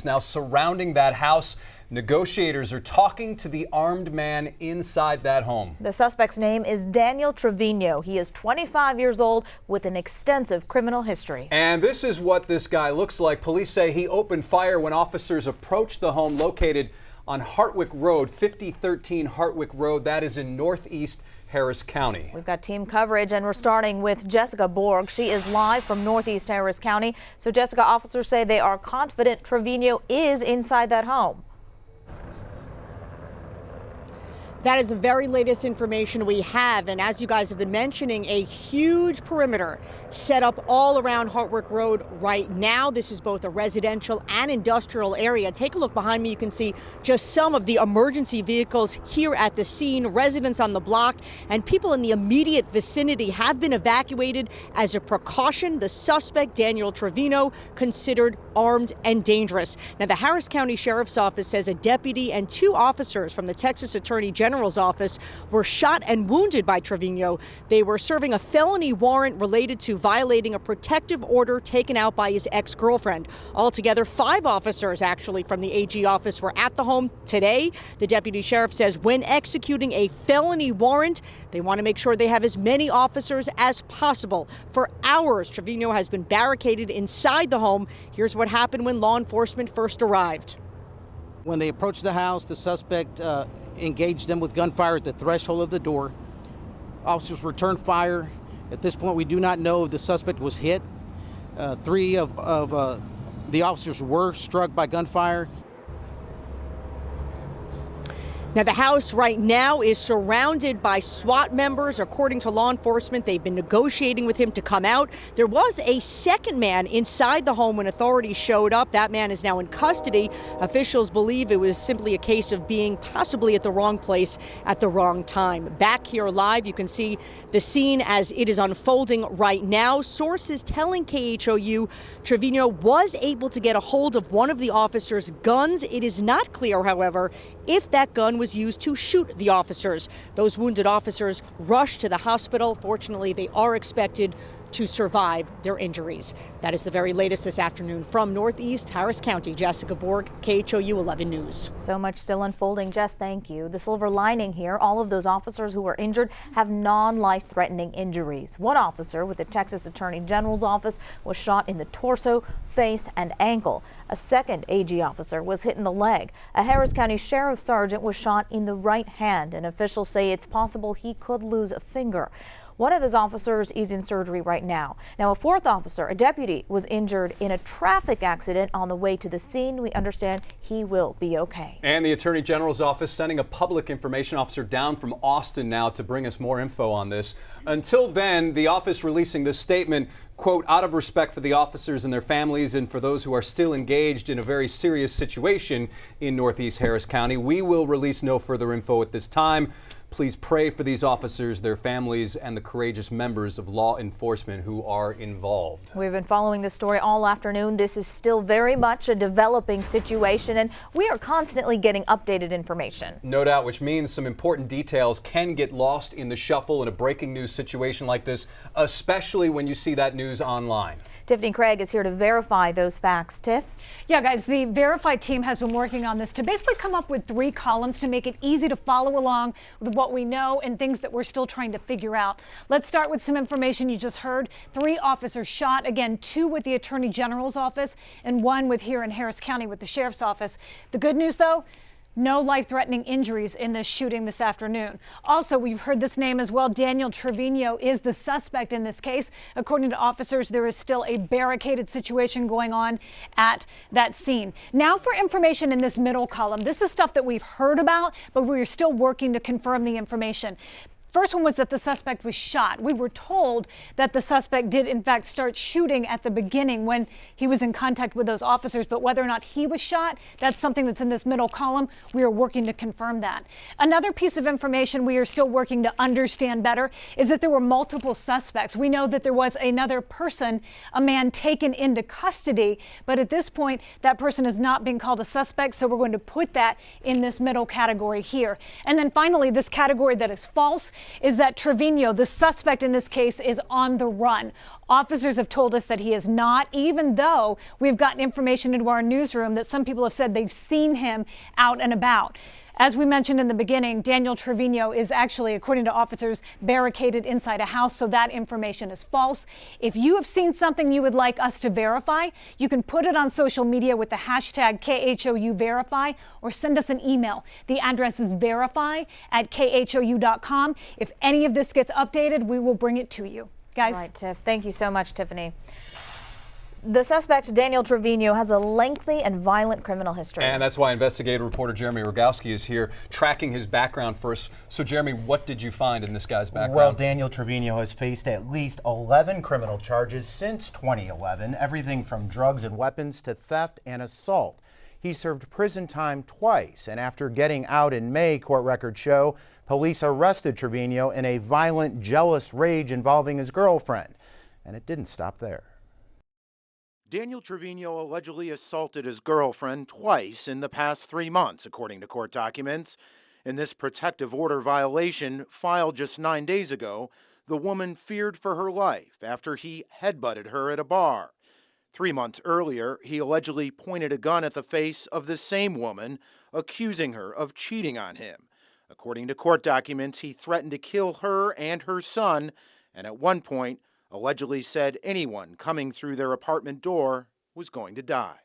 Now surrounding that house, negotiators are talking to the armed man inside that home. The suspect's name is Daniel Trevino. He is 25 years old with an extensive criminal history. And this is what this guy looks like. Police say he opened fire when officers approached the home located on Hartwick Road, 5013 Hartwick Road. That is in northeast Harris County. We've got team coverage, and we're starting with Jessica Borg. She is live from northeast Harris County. So Jessica, officers say they are confident Trevino is inside that home. That is the very latest information we have, and as you guys have been mentioning, a huge perimeter set up all around Hartwick Road right now. This is both a residential and industrial area. Take a look behind me. You can see just some of the emergency vehicles here at the scene. Residents on the block and people in the immediate vicinity have been evacuated as a precaution. The suspect, Daniel Trevino, considered armed and dangerous. Now, the Harris County Sheriff's Office says a deputy and 2 officers from the Texas Attorney General's office were shot and wounded by Trevino. They were serving a felony warrant related to violating a protective order taken out by his ex-girlfriend. Altogether, 5 officers actually from the AG office were at the home today. The deputy sheriff says when executing a felony warrant, they want to make sure they have as many officers as possible. For hours, Trevino has been barricaded inside the home. Here's what happened when law enforcement first arrived. When they approached the house, the suspect engaged them with gunfire at the threshold of the door. Officers returned fire. At this point, we do not know if the suspect was hit. 3 of the officers were struck by gunfire. Now, the house right now is surrounded by SWAT members. According to law enforcement, they've been negotiating with him to come out. There was a second man inside the home when authorities showed up. That man is now in custody. Officials believe it was simply a case of being possibly at the wrong place at the wrong time. Back here live, you can see the scene as it is unfolding right now. Sources telling KHOU Trevino was able to get a hold of one of the officers' guns. It is not clear, however, if that gun was used to shoot the officers. Those wounded officers rushed to the hospital. Fortunately, they are expected to survive their injuries. That is the very latest this afternoon from Northeast Harris County. Jessica Borg, KHOU 11 News. So much still unfolding. Jess, thank you. The silver lining here, all of those officers who were injured have non-life-threatening injuries. One officer with the Texas Attorney General's office was shot in the torso, face, and ankle. A second AG officer was hit in the leg. A Harris County Sheriff's Sergeant was shot in the right hand, and officials say it's possible he could lose a finger. One of his officers is in surgery right now. Now, a 4th officer, a deputy, was injured in a traffic accident on the way to the scene. We understand he will be okay. And the Attorney General's office sending a public information officer down from Austin now to bring us more info on this. Until then, the office releasing this statement, quote, out of respect for the officers and their families and for those who are still engaged in a very serious situation in Northeast Harris County, we will release no further info at this time. Please pray for these officers, their families, and the courageous members of law enforcement who are involved. We've been following this story all afternoon. This is still very much a developing situation, and we are constantly getting updated information. No doubt, which means some important details can get lost in the shuffle in a breaking news situation like this, especially when you see that news online. Tiffany Craig is here to verify those facts. Tiff? Yeah, guys, the Verified team has been working on this to basically come up with 3 columns to make it easy to follow along with what we know and things that we're still trying to figure out. Let's start with some information you just heard. 3 officers shot, again, 2 with the Attorney General's office and 1 with here in Harris County with the Sheriff's office. The good news, though, no life-threatening injuries in this shooting this afternoon. Also, we've heard this name as well. Daniel Trevino is the suspect in this case. According to officers, there is still a barricaded situation going on at that scene. Now for information in this middle column. This is stuff that we've heard about, but we're still working to confirm the information. First one was that the suspect was shot. We were told that the suspect did in fact start shooting at the beginning when he was in contact with those officers, but whether or not he was shot, that's something that's in this middle column. We are working to confirm that. Another piece of information we are still working to understand better is that there were multiple suspects. We know that there was another person, a man taken into custody, but at this point that person is not being called a suspect, so we're going to put that in this middle category here. And then finally, this category that is false. is that Trevino, the suspect in this case, is on the run. Officers have told us that he is not, even though we've gotten information into our newsroom that some people have said they've seen him out and about. As we mentioned in the beginning, Daniel Trevino is actually, according to officers, barricaded inside a house, so that information is false. If you have seen something you would like us to verify, you can put it on social media with the hashtag KHOUverify or send us an email. The address is verify@khou.com. If any of this gets updated, we will bring it to you. Guys. Right, Tiff. Thank you so much, Tiffany. The suspect, Daniel Trevino, has a lengthy and violent criminal history. And that's why investigative reporter Jeremy Rogowski is here tracking his background for us. So, Jeremy, what did you find in this guy's background? Well, Daniel Trevino has faced at least 11 criminal charges since 2011, everything from drugs and weapons to theft and assault. He served prison time twice, and after getting out in May, court records show, police arrested Trevino in a violent, jealous rage involving his girlfriend. And it didn't stop there. Daniel Trevino allegedly assaulted his girlfriend twice in the past 3 months, according to court documents. In this protective order violation filed just 9 days ago, the woman feared for her life after he headbutted her at a bar. 3 months earlier, he allegedly pointed a gun at the face of the same woman, accusing her of cheating on him. According to court documents, he threatened to kill her and her son, and at one point, allegedly said anyone coming through their apartment door was going to die.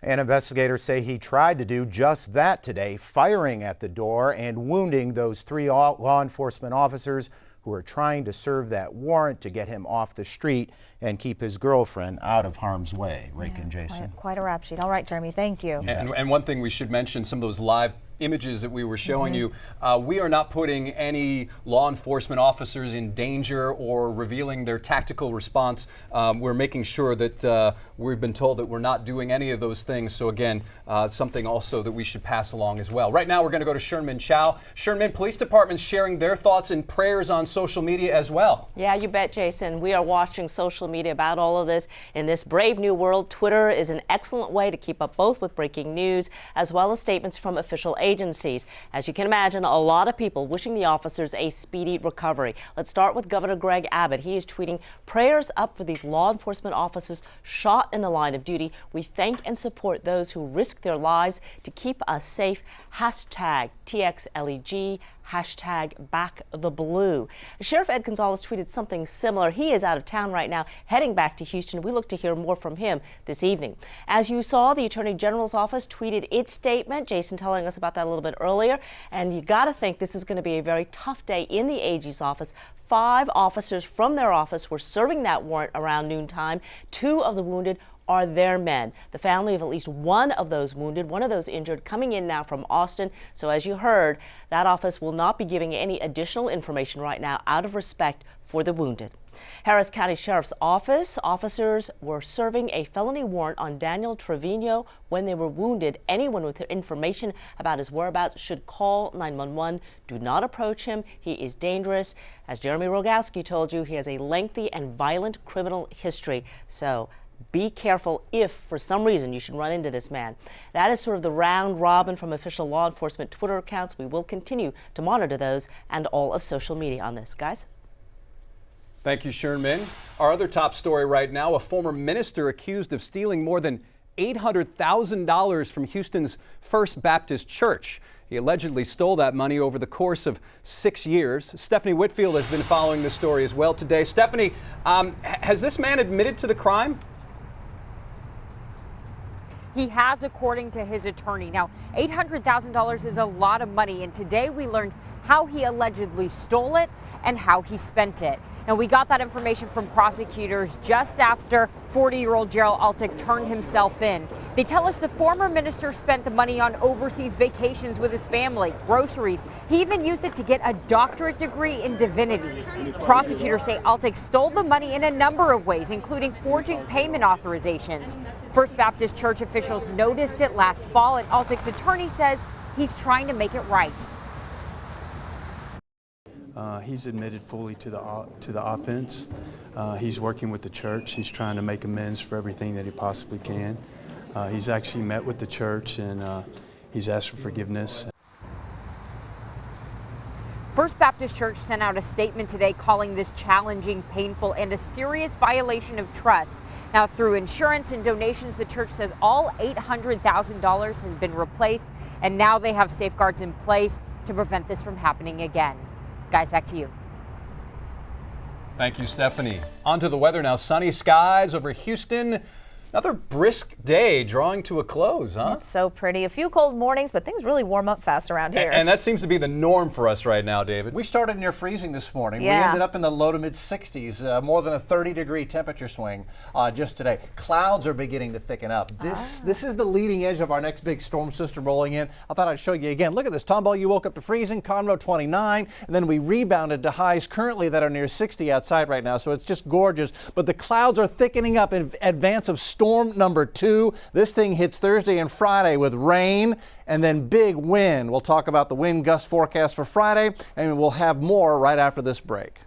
And investigators say he tried to do just that today, firing at the door and wounding those 3 law enforcement officers who are trying to serve that warrant to get him off the street and keep his girlfriend out of harm's way. Rick and Jason. Quite a rap sheet. All right, Jeremy, thank you. And one thing we should mention, some of those live images that we were showing you, we are not putting any law enforcement officers in danger or revealing their tactical response. We're making sure that we've been told that we're not doing any of those things. So again, something also that we should pass along as well. Right now we're going to go to Sherman Chow. Sherman, police departments sharing their thoughts and prayers on social media as well. Yeah, you bet, Jason. We are watching social media about all of this. In this brave new world, Twitter is an excellent way to keep up both with breaking news as well as statements from official agencies. As you can imagine, a lot of people wishing the officers a speedy recovery. Let's start with Governor Greg Abbott. He is tweeting prayers up for these law enforcement officers shot in the line of duty. We thank and support those who risk their lives to keep us safe. Hashtag TXLEG. Hashtag back the blue. Sheriff Ed Gonzalez tweeted something similar. He is out of town right now, heading back to Houston. We look to hear more from him this evening. As you saw, the Attorney General's office tweeted its statement. Jason telling us about that a little bit earlier. And you got to think this is going to be a very tough day in the AG's office. 5 officers from their office were serving that warrant around noontime. 2 of the wounded are their men. The family of at least one of those wounded, one of those injured, coming in now from Austin. So as you heard, that office will not be giving any additional information right now out of respect for the wounded. Harris County Sheriff's Office officers were serving a felony warrant on Daniel Trevino when they were wounded. Anyone with information about his whereabouts should call 911. Do not approach him. He is dangerous. As Jeremy Rogowski told you, he has a lengthy and violent criminal history. So be careful if, for some reason, you should run into this man. That is sort of the round robin from official law enforcement Twitter accounts. We will continue to monitor those and all of social media on this. Guys? Thank you, Sherman. Our other top story right now, a former minister accused of stealing more than $800,000 from Houston's First Baptist Church. He allegedly stole that money over the course of 6 years. Stephanie Whitfield has been following this story as well today. Stephanie, has this man admitted to the crime? He has, according to his attorney. Now, $800,000 is a lot of money, and today we learned how he allegedly stole it and how he spent it. Now, we got that information from prosecutors just after 40-year-old Gerald Altick turned himself in. They tell us the former minister spent the money on overseas vacations with his family, groceries. He even used it to get a doctorate degree in divinity. Prosecutors say Altick stole the money in a number of ways, including forging payment authorizations. First Baptist Church officials noticed it last fall, and Altick's attorney says he's trying to make it right. He's admitted fully to the offense. He's working with the church. He's trying to make amends for everything that he possibly can. He's actually met with the church and he's asked for forgiveness. First Baptist Church sent out a statement today calling this challenging, painful, and a serious violation of trust. Now, through insurance and donations, the church says all $800,000 has been replaced, and now they have safeguards in place to prevent this from happening again. Guys, back to you. Thank you, Stephanie. On to the weather now. Sunny skies over Houston. Another brisk day drawing to a close, huh? It's so pretty. A few cold mornings, but things really warm up fast around here. And that seems to be the norm for us right now, David. We started near freezing this morning. Yeah. We ended up in the low to mid 60s, more than a 30-degree temperature swing just today. Clouds are beginning to thicken up. This is the leading edge of our next big storm system rolling in. I thought I'd show you again. Look at this. Tomball, you woke up to freezing. Conroe 29, and then we rebounded to highs currently that are near 60 outside right now. So it's just gorgeous. But the clouds are thickening up in advance of storm number 2. This thing hits Thursday and Friday with rain and then big wind. We'll talk about the wind gust forecast for Friday, and we'll have more right after this break.